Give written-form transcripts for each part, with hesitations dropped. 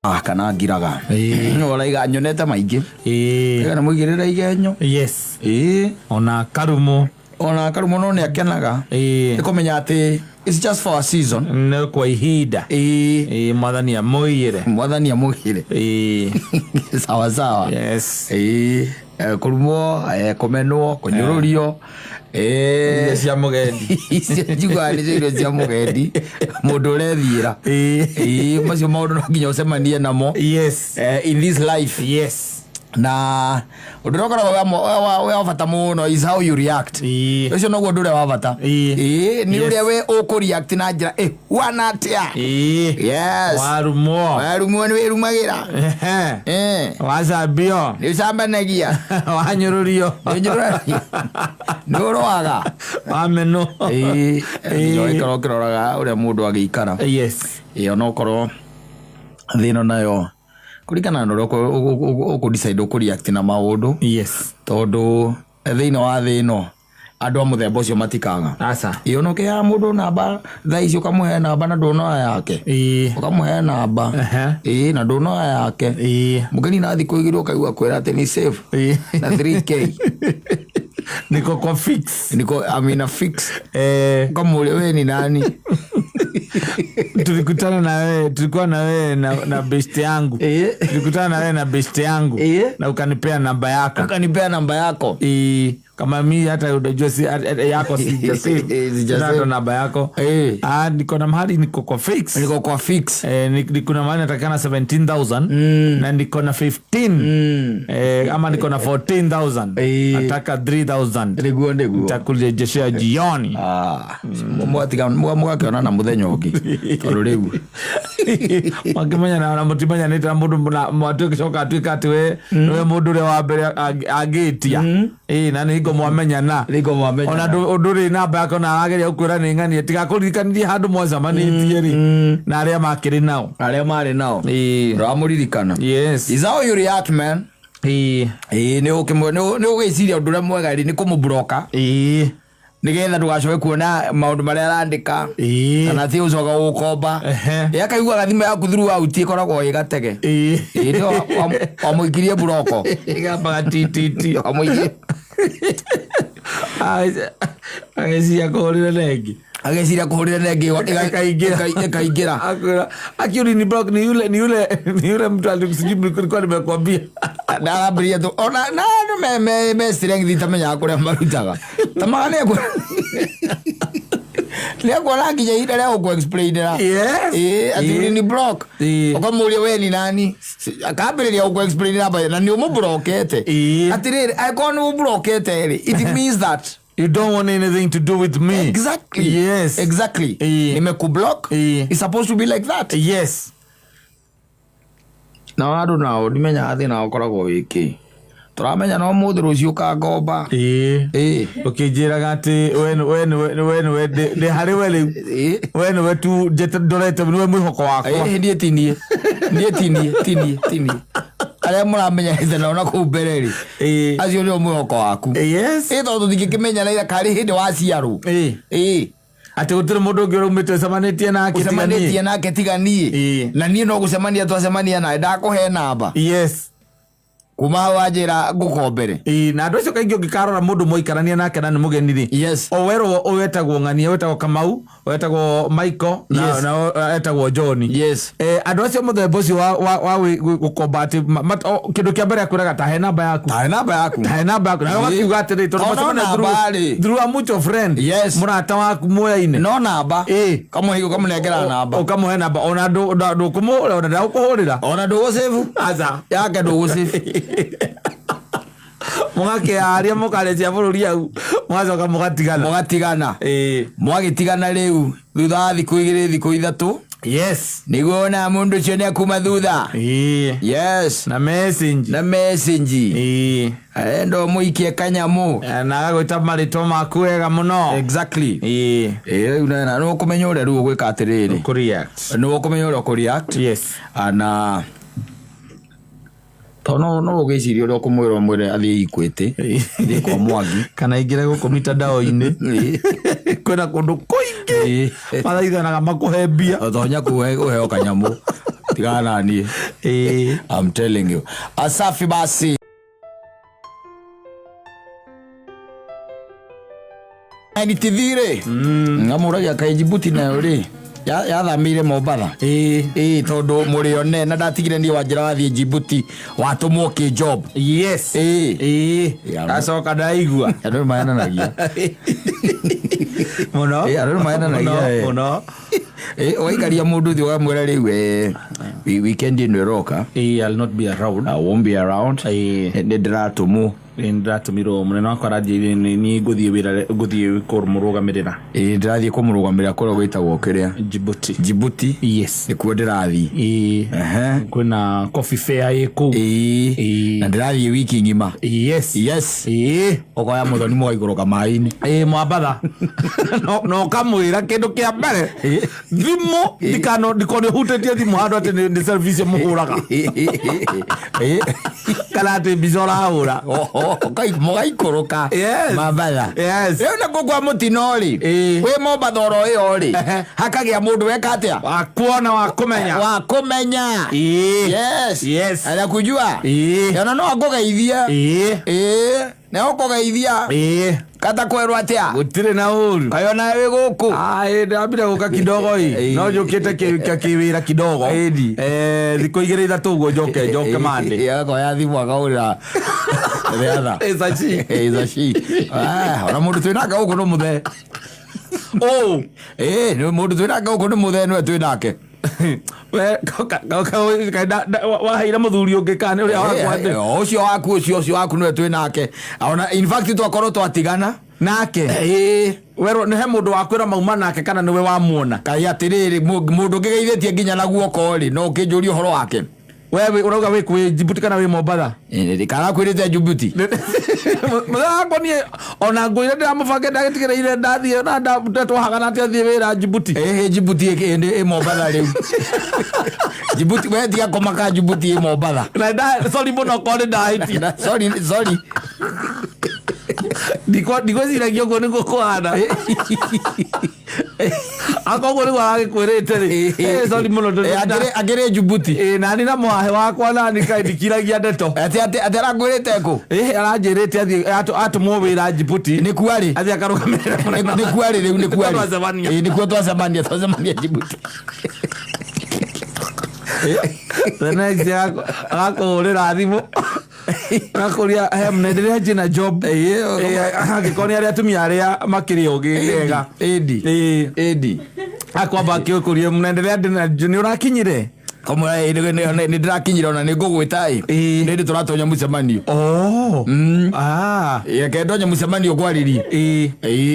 kana ngiraga oraiga nyonete maingi kana muigirira igenyo yes ona karumo no ne akenaga ikomenya ati it's just for a season no kwa ihinda mwathani amuire sawa yes kurumo komenwo kunyururio cia mugendi njigwa ni cia mugendi mundu urethira macio maundu no nginya ucemanie namo yes in this life yes na udurokora wa bata muno is how you react ucio no gwo wa bata ni uria we ukureact na njira wana atia yes warumo ni wirumagira wacambio ni ucambanagia wanyururio nurwaga wameno ikoro kiroraga uria mundu agiikara yes onokorwo thino nayo kurikana na uko decide ukureact na maundu yes tondu thino wa thino andu a muthemba ucio matikaga asa ionoke ya mundu namba thaici ukamuhe namba na ndono yake ukamuhe namba na ndono yake mugeni na thiku igiro kaigua kwera ati ni save na 3k niko kwa fix amina fix kama wewe ni nani tulikutana na wewe na best yangu tulikutana na wewe na best yangu na ukanipea namba yako kama mimi hata unajua si yako sijasema namba yako niko na mahali niko kwa fix niko na mahali natakana 17,000 na niko na 15 ama niko na 14,000 nataka 3,000 nitakurejeshea jioni mwakiona na muthenya ungi tondu riu wakimenya na mutimenya nita mundu mwatu kicoka atuika ati we mundu ule wa mbere agitia na niko mwamenya na ona nduri namba yako na ageria ukwira ni ngani tiga kuririkanirie handu mwacamanitie ri na aria makiri nao ramuririkana yes is how you react man ni ugiciria undu mwega ri ni kumubroka nigetha ndugacoke kuona maundu maria arandika kana ti ucoka gukomba akaigua gathima yaku through out ikoragwo igatege ndio amuikirie buroko igamba tititi amuikirie ageciria kuhurira nengi ikaingira akiuri ni block ni yule mtu alikuwa nimekwambia ndarambiria tu ona na me strength tamenya kuria marutaga tamagane leo kwa nginya ida leo ku explain ra ati ni block ukamuria we ni nani akabiria ku explain ra na ni umubrokete ati riri icon umubrokete it means that you don't want anything to do with me. Exactly. Yes. Exactly. Nimekublock. It's supposed to be like that. Yes. Na adu nao nimenya athi nao koragwo wiki. Turamenya no mundu rucio ka ngomba. Ukijiraga ati we de hari we tu jeta dorete we mwihoko wako. Ndie tinie. Aria muramenya ithana ona ku mbereri acio ni mwihoko waku yes tondu thingikimenya na kari hindi wa ciaru ati gutire mundu ungi urumite ucemanĩtie nake tiganie na nie no gucemania twacemania nawe ndakuhe namba yes kuma wajira ngukombere na andu acio kaingĩ ũngĩkarora mũndũ moikarania nake na nĩ mũgeni rĩ yes owerwo wetagwo ng'ania wetagwo Kamau wetagwo Michael na wetagwo John yes andu acio mũthemba ũcio wa gũkomba atĩ kĩndũ kĩa mbere akwĩraga tahe namba yaku na ũgakiuga atĩrĩ tondũ macemania through a mutual friend mũrata waku muoyaine no namba kamũnengera namba ũkamũhe namba ona ndũkũmũhũrĩra ona ndagũkũhũrĩra ona ndũgũcĩbu aca yake ndũgũcĩbu mugake aria mukarecia bururi au mwacoka mugatigana mwagitigana riu thutha thiku igiri thiku ithatu yes niguo na mundu cio ni akuma thutha yes na message endo muikie kanyamu na agagwita marito maku wega muno exactly una no kumenya ure ru gwika atiriri ku react no kumenya ure ku react yes ana tono no ugicirio ro kumwiro mwire athie ikwete ndi kwa Mwangi kana ingire gukomita dao-ini kwena kundu kuingi mathaithanaga makuhembia thonya kuheo kanyamu tigana ni I'm telling you. Asafi basi ni tithire ngamuragia kai Djibouti na uri ya thamire Mombatha tondu murione na ndatigire ni wanjira wathie Djibouti watumwo ki job. Yes asoka ndaigua andu mayananagia muno andu mayananagia muno waikaria mundu thi wamwira riu weekend ino roka I'll not be around. I won't be around. Ni ndiratumwo ndatumiro munene wakwa ranjire ni nguthie kumurugamirira ndirathie kumurugamirira kuria gwitagwo kiria Djibouti. Yes, nikuo ndirathie kwina coffee fair yiku na ndirathie wiki ngima. Yes okoya muthoni mwaiguruka mai-ini Mombatha no kamwira kindu kia mbere thimu ndikone hutetie thimu handu ati ni service muhuraga kana ati bizora hura mugaikuruka Mombatha. Riu na gugwa mutinori wi Mombatha oro iyo ri hakagia mundu weka atia wakuona wakumenya yes ala kujua yana no agogeithia na ukogeithia kata kwerwa atia gutire na uru kayo na we guku ndabira guka kidogo no njukite kiwira kidogo thiko igire ithatu guo njoke mande yako ya thimu akaurira riatha ezashi ona mundu twinaka guku no muthe ni mundu twinaka guku no muthe no twinake we wahaira muthuri ungi kana uria wakwate ucio waku no twinake ona in fact twakorwo twatigana nake wero ni he mundu wakwira mauma nake kana niwe wamuona kai atiriri mundu ngigeithĩtie nginya na guoko ri no kinjuri uhoro wake wewe urauga we kwi Djibouti kana we Mombatha kana kwirite Djibouti muthango ni ona nguire ndamubanga ndagitigereire ndathie na ndatwahagana atia thie wira Djibouti Djibouti e Mombatha riu Djibouti we tiga komaka Djibouti e Mombatha na sorry muno kone ndahiti sorry ndikweciragia guo niguo kuhana akoguo niguo aragikwirite ri sorry muno agire Djibouti nani na mwahe wakwa nani kai ndikiragia ndeto ati arangwirite ku aranjirite athi atumwo wira Djibouti ni kuari athi akarugamirira ni kuari riu ni kuari nikuo twacemania Djibouti next agakuhurira thimu akuria mnenderea jina job agikoni aria atumia aria makiri ugi wega edi akwamba akiukuria mnenderea ni urakinyire kama ni ndirakinyira ona ni ngugwita ndi turatonya mucemanio yake ndonya mucemanio kwaririe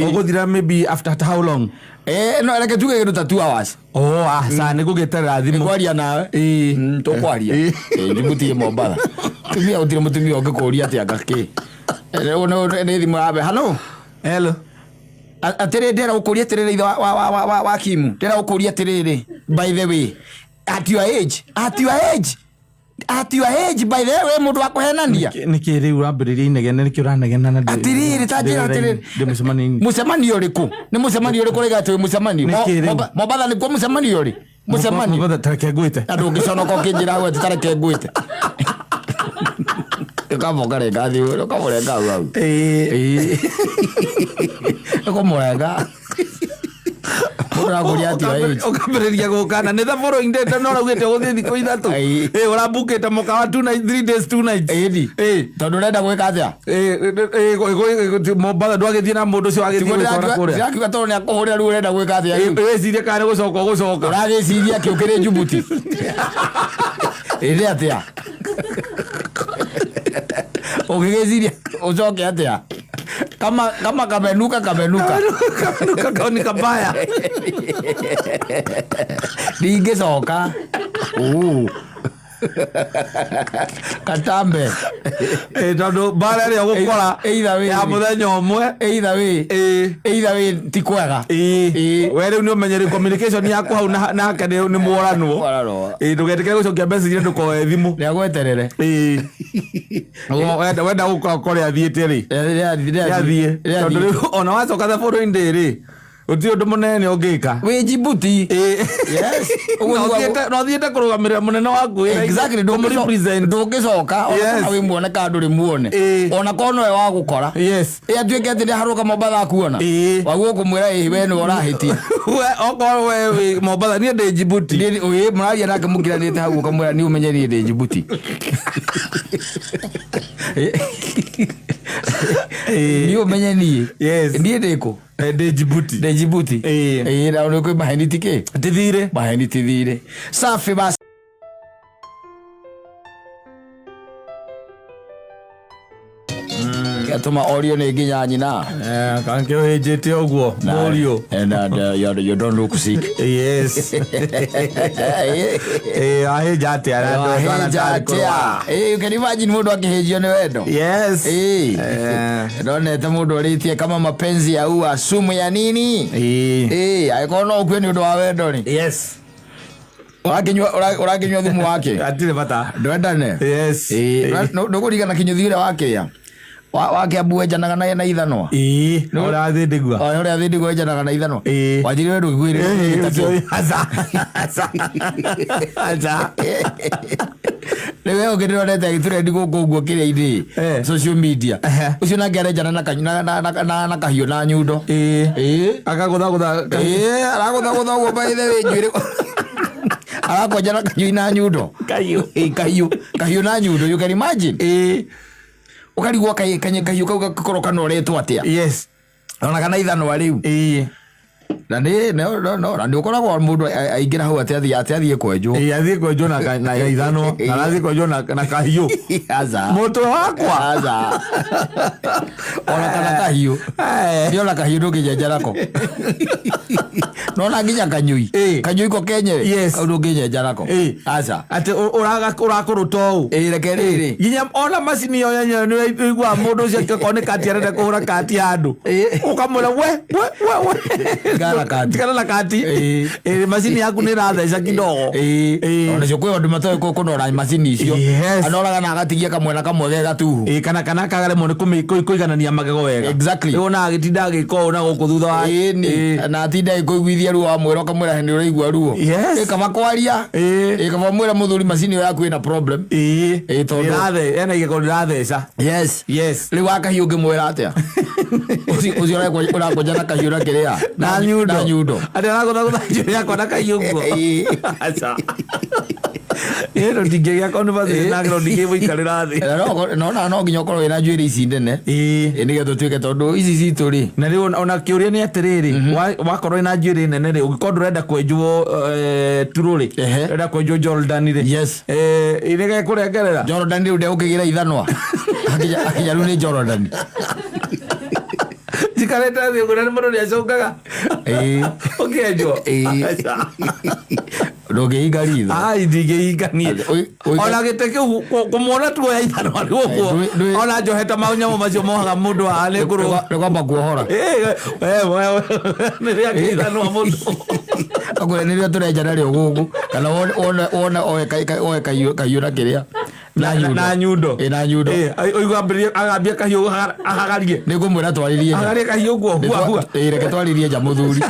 uguthira maybe after how long no reke tuge kindu ta 2 hours sa ni gugeterera thimu kwaria nawe tukwaria Djibouti Mombatha tumia utire mutumia ungikuria atia ngaki ni thimu abe hello atire ndera ukuria tirire ithe wa Kimu ndera ukuria tirire by the way at your age by the way mundu akuhenania niki riu urambiriria inegene niki uranegena na atiriri tajira tiriri mucemanio uriku ni mucemanio uriku rega twi mucemanio Mombatha ni kwa mucemanio uri mucemanio tareke ngwite andu ngiconoka kinjira we tareke ngwite ukamogare gathi ukamurenga au ukamurenga uraguria atia ukambiriria gukana ni the following day no raugite guthii thiko ithatu urambukite mukawa 3 days 2 nights tondu renda gwika atia Mombatha ndwagithie na mundu ucio wagithie gukora kuria ndirakiuga tondu ni akuhuria riu urenda gwika atia wicirie kana gucoka uragiciria kiukire Djibouti iri atia ugigiciria ucoke atia kama kamenuka kaoni kabaya ningicoka katambe tondu mbara ĩrĩa ũgũkora ya mũthenya ũmwe either way ti kwega we rĩu nĩ ũmenyeri communication yaku hau nake nĩ mworanwo ndũgetikĩre gũcokia mbeca iria ndũkoe thimũ nĩagweterere wenda gũkora athiĩte rĩ athiĩ tondũ rĩu ona wacoka the following day rĩ Uti undu munene ungika. We Djibouti. Yes. No thiete kurugamira munene waku. Exactly. Ndungicoka ona we muone ka nduri muone. Ona kono we wa gukora. Yes. Atuike ati haruka Mombasa kuona. Waguo kumwira we ni urahitia. We oko we Mombasa ni ndi Djibouti. We muraria nake mukiranite hau ukamwira ni umenyeri ndi Djibouti. Ni umenye ni. Yes. Ndi ndiko. Ndi Djibouti. Ndi Djibouti. Na uko bahani tike. Tithire. Bahani tithire. Safi basi. Atuma Oreo ni ginya nyina. Kanke wejete ogwo. Oreo. And you don't look sick. Yes. Ahe jate you can imagine mundu akihejio ni wendo. Yes. Ndone ta mundu aritie kama mapenzi ya ua sumu ya nini? Aikono ukwe ni undu wa wendo ni. Yes. Urakinywa thumu wake. Atire bata. Ndwendane. Yes. Ndukurigana kinyuthire wake ya. Wake abuwe janaga na ithanwa. Ora thindigwa. Ora thindigwa janaga na ithanwa. Wajiri wedu gwire. Aza. Lewe ogedero leta iture ndigo gogo kire ide. Social media. Ucio na gere jana na kahio na nyundo. Akagotha. Aragotha by the way njwire. Arako jana kahio na nyundo. Kahio na nyundo, you can imagine. Ukarigwa kahio gakoroka no retwa atia. Yes. Ona kana ithanwa riu. Na ndi ukoragwo mundu aingira hau atia kwenjo. Athie kwenjo na ithano, na athie kwenjo na kahio. Aza. Moto wakwa. Aza. Ona kana kahio. Ndiona kahio ndukijenjerako. Nona nginya kanyui. Kanyui ko kenye. Kaudu ngijenjerako. Aza. Ate urakuruta u. Reke riri. Ginya ona macini yo yenye ni igwa mundu ucio kone kati arenda kuhura kati andu. Ukamwira we. Tikana la kati. Macini yaku ni ratheca kidogo. Ona cio kwi andu matoe kunora macini icio. Anoraga na agatigia kamwena kamwe gega tu. Kana kagare mone kuiganania magego wega. Exactly. Ona agitinda agiko na guku thutha wa. Na atinda iguithia ruo amwira kamwira hendi uraigua ruo. Kama kwaria. Kama mwira muthuri macini yaku ina problem. Tondu rathe ena igiko ratheca. Yes. Riu akahiu ngimwira atia. Ucio urakoja na kahiura kiria. Na nyundo. Ate aragotha njuri yakwa na kahiunguo. Acha. Ero ndigegea conversation na gero ndige wikarira thi. No nginya ukorwo wina njwiri ici ndene. Nigetho tuike tondu ici citu ri. Na riu ona kiuria ni atiriri. Wakorwo wina njwiri nene ri ugikorwo urenda kwenjwo tururi. Urenda kwenjwo Jordan ri. Yes. Irege kurengerera. Jordan ri ude ukigira ithanwa. Akija ru ni Jordan. Jikareta thi ngurani muno ni acokaga. Ukenjwo. Ndogehiga ritho. Ndigehigania. Ona gite kiu kumwona tu ya ithanwa ri uguo. Ona njoheta maunyamo macio mohaga mundu ahane kuruga. Kwamba kuohora. Ni ria ithanwa mundu. Agora ni ria turenja nario gugu. Kana ona oe kahiura kiria. Na nyundo. Na nyundo. Oigwa agambia kahiu ahagarie. Ni ngumwira twaririe. Ahagarie kahiu guo bua. Reke twaririe nja muthuri.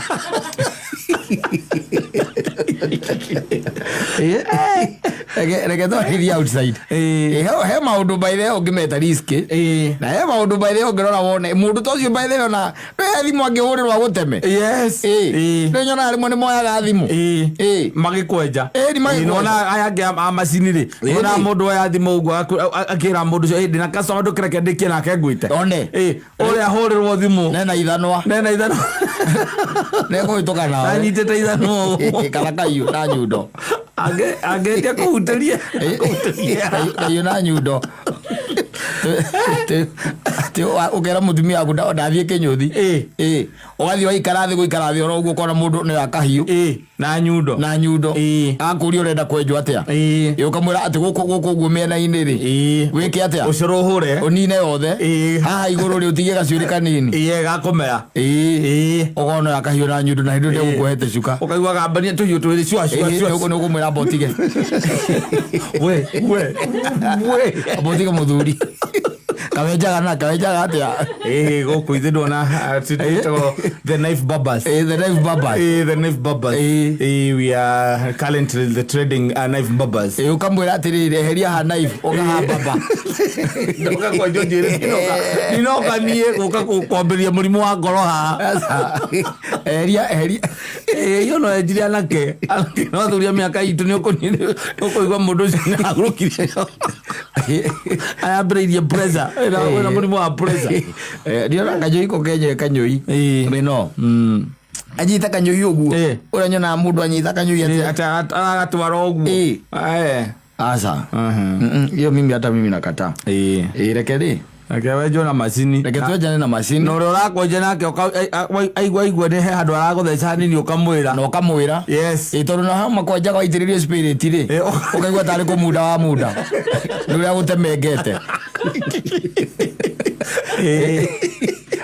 Reke twaririe outside. He maundu by the ungimeta risk. Na he maundu by the ungirora wone mundu tocio by the ona thimu angihurirwa guteme. Yes. Ndio nyona rimwe ni moyaga thimu. Magikwenja. Nona aya macini ri. Ona mundu ya thimu uguo akira mundu cio ndi na customer ndukireke ndikie nake ngwite. One. Uria hurirwo thimu. Nena ithanwa. Nego itokana. Anyitete ithanwa. Kana kahiu na nyundo. Angetia kuhuteria. Kahiu na nyundo. Ukera mutumia aku ndathie kinyuthi. Ugathi waikara thi guikara thi oro uguo kona mundu ni akahiu. Na nyundo. Akuria urenda kwenjwo atia. Ukamwira ati guku guo mena-ini ri. Wike atia. Ucuruhure. Unine yothe. Haha iguru ri utige gacuiri kanini. Gakumea. Ugona akahiu na nyundo na hindu ndigukuhete cuka. Ukaigua gambania tuhiu twiri cua. Uguo ni ukumwira botige. We. Botige muthuri. kawenjaga atia goku ithe ndona the knife barbers. The knife barbers. We are currently the trading knife barbers. Ukamwira atirire heria ha knife ugaha baba ndoka kwa njire ninoka nie goka kwambiria murimu wa ngoro ha heria yo no ejiri anake no thuria miaka itu ni ukoigwa mundu ucio agurukire ayambiririe pressure na murimu wa pressure ndio kanyoi ko kenye kanyoi no anyita kanyoi uguo uranyona mundu anyita kanyoi ata agatwara uguo asa hiyo mimi nakataa rekedi akewejo na macini reke twejane na macini no urakwenja nake aigua ni he handu aragutheca nini ukamwira no ukamwira yes itoru na hama kwenja waitiririo spirit ri ukaigua tari ko muda wa muda nduria gutemengete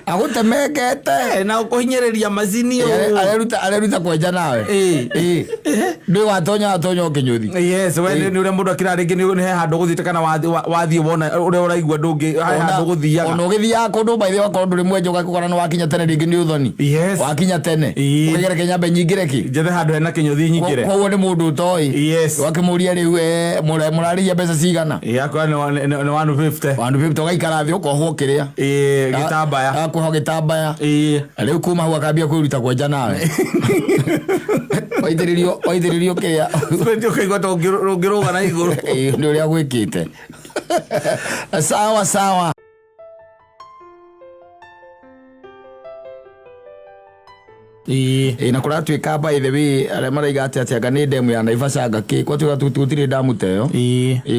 agutemengete na ukuhinyiriria macini areruta kwenja nawe ndio watonya kinyuthi yes we ni ure mundu akira ringi ni he handu guthite kana wathie wona ure uraigua ndungi handu guthiaga ono githia kundu baithe wakorwo nduri mwenjo gakukora no wakinya tene ringi ni uthoni yes wakinya tene ukigere kenya be nyingire ki jethe handu hena kinyuthi nyingire kwa ni mundu utoi yes wakimuria riu murariya mbeca cigana yakwa ni 150 ugaikara thi ukohwo kiria gitambaya akuho gitambaya riu kuma hau akambia kwiruta kwenja nawe waithiririo kiria ndio kaigwa to ngiruga na iguru ndio ria gwikite sawa na kura twika by the way ale maraiga ati anga ni demu ya Naivasha ngaki kwa tuga tutire damu teyo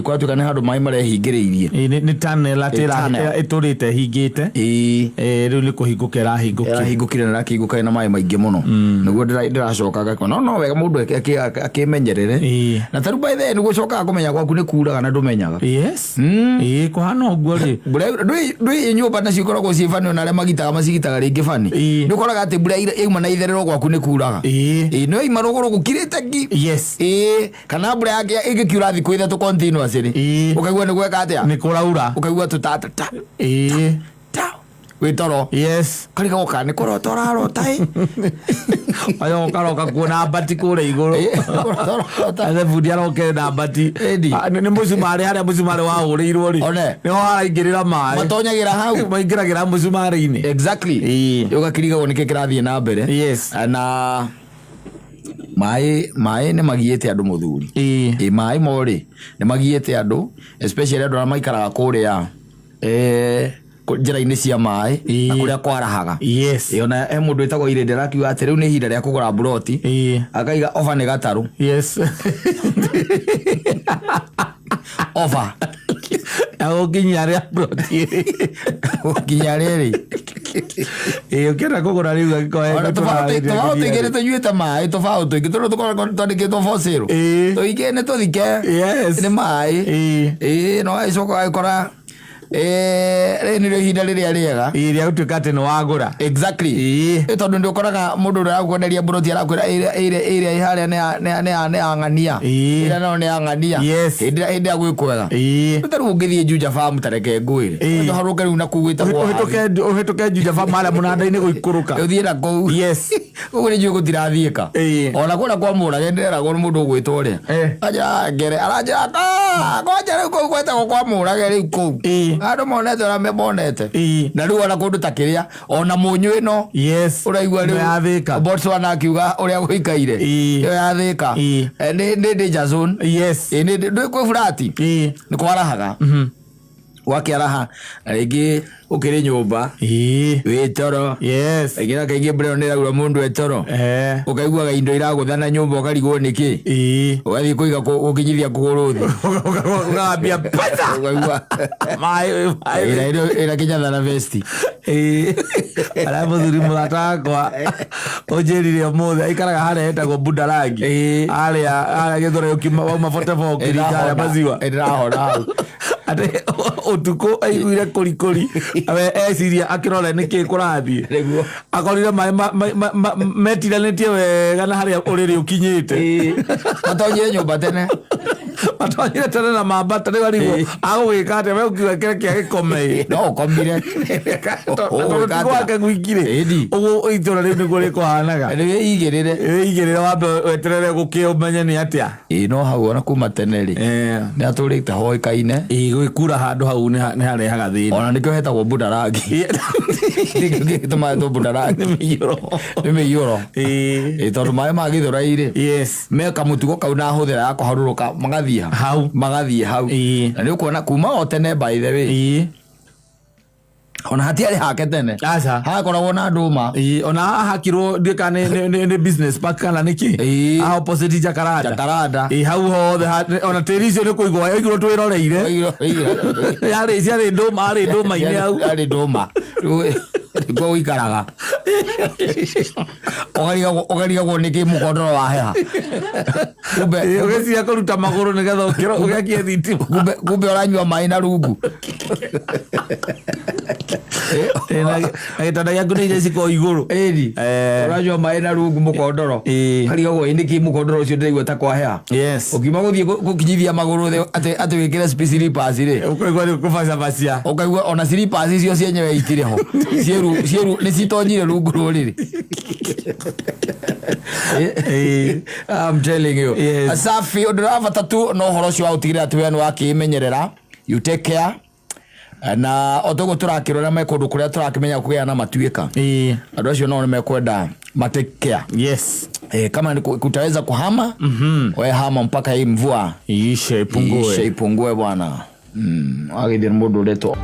kwa tuga ni handu mai marehingiriirie ni tunnel atira iturite hingite riu ni kuhingukira hingukire na kihingukire na mai maingi muno niguo ndiracoka ngako no wega mundu akimenyerere na taru by the way niguo coka kumenya gwaku ni kuraga na ndumenyaga yes kuhana uguo ri ndui nyumba na cikoragwo cifani na magitaga macigitaga ringi fani ndukoraga ati mbura iuma na itherero gwaku ni kuraga no imarogoro gukirite ki yes kana mbura yake igikiura thiku ithe continuous ri ukaigua ni gweka atia ni kuraura ukaigua tutata witoro yes kariga goka ni korotora rotai ayo karoka kuona bati kure iguru ale budia roke na bati ni musumari haria musumari wa urirwo ri ni ho araingirira mai matonyagira hau maingiragira musumari ini exactly ugakiriga woneke kirathie na mbere yes na mai ne magiete andu muthuri mai mori ne magiete andu especially andu ara maikaraga kuria njira-ini cia mai na kuria kwarahaga yes ona mundu etagwo Irende rakiuga ati riu ni ihinda ria kugura broti akaiga ofa ni gataru yes ofa agokinya ria broti ukinya riri ukienda kugura riu agikoe tofauti ingĩ nĩtũnyuĩte maĩ tofauti ingĩ tondũ tũkoragwo twandĩkĩtwo bocĩrũ tũingĩ nĩtũthike nĩ maĩ no gagĩcoka gagĩkora nĩrĩo ihinda rĩrĩa rĩega ria gũtuĩka atĩ nĩ wagũra exactly tondũ nĩ ũkoraga mũndũ ũrĩa arakwenderia mburoti arakwĩra ĩrĩa harĩa nĩ ya ng'ania ĩrĩa no nĩ ya ng'ania hĩndĩ ya gwĩkwega tarĩu ũngĩthiĩ Juja Farm tareke ngwĩre harũke rĩu na kũu gwĩtagwo ũhĩtũke Juja Farm harĩa mũnanda-inĩ gũikũrũka ũthiĩ na kũu ũguo nĩ njũĩ gũtirathiĩka ona kũrĩa kwa Mũrage nĩnderagwo nĩ mũndũ ũgwĩtwo ũrĩa anjĩra ngere aranjĩra kwanja rĩu kũu gwĩtagwo kwa Mũrage rĩu kũu andu monete ora memonete na riu ona kundu takiria ona munyu ino uraigua riu yathika Botswana akiuga uria guikaire yo yathika ni danger zone ni kwi furati ni kwarahaga wakiaraha ringi ukiri nyumba witoro igira kaingi mbere ni raura mundu etoro ukaigua indo iraguthana nyumba ukarigwo niki ugathi kuiga ukinyithia kuguru thi ugambia pata ukaigua mai ira kinyatha na vesti ala muthuri muratagwa ojeririo muthe aikaraga haria etagwo Budalangi aria githore ukima mafote fo kirikara maziwa ndirahora ate utuko aiguire kurikuri awe eciria akirora niki kurathie akorire mai metiranetie wega na haria uriri ukinyite matonyire nyumba tene Atonyire tene na mambata ni waligo agwikate we ukiwekere kia gikome no komire twake gwikire ugu itura riu niguo rikuhanaga ni igirire wambe weterere gukiumenye ni atia no hau ona kuma tene ri ni aturite hoikaine gwikura handu hau ni harehaga thini ona nikio hetagwo Budarangi gituma to Budarangi ni miyoro tondu mai ma Githurairi meka mutugo kau na huthira ya kuharuruka magathie hau na ni ukuona kuma o tene by the way ona hatiari hake tene hakoragwo na nduma ona hakirwo ndika ni business park kana niki opposite Jacaranda hau hothe ona tiri icio ni kuigwa iguru twiroreire yari nduma ine hau yari nduma go ikaraga ogarigagwo niki mukondoro wa heha ugecia kuruta maguru nigetha ukiro ugekie thiti kumbe oranyua mai na rungu agitanda giaku ni iciko iguru oranyua mai na rungu mukondoro karigagwo niki mukondoro ucio ndiraigua ta kwa heha ukiuma guthie gukinyithia maguru ati wikire slippers ri ukaigua ni kubacabacia ukaigua ona slippers icio cienyewe itire ho cieru ni citonyire rungu ruriri I'm telling you asafi ndirabata tu no horo cio utigire ati we ni wakimenyerera you take care na otogo turakirora me kundu kuria turakimenya kugia na matuika andu acio no mekwenda take care kama ni kutaweza kuhama we hama mpaka hii mvua iishe ipungue bwana agithie mundu leto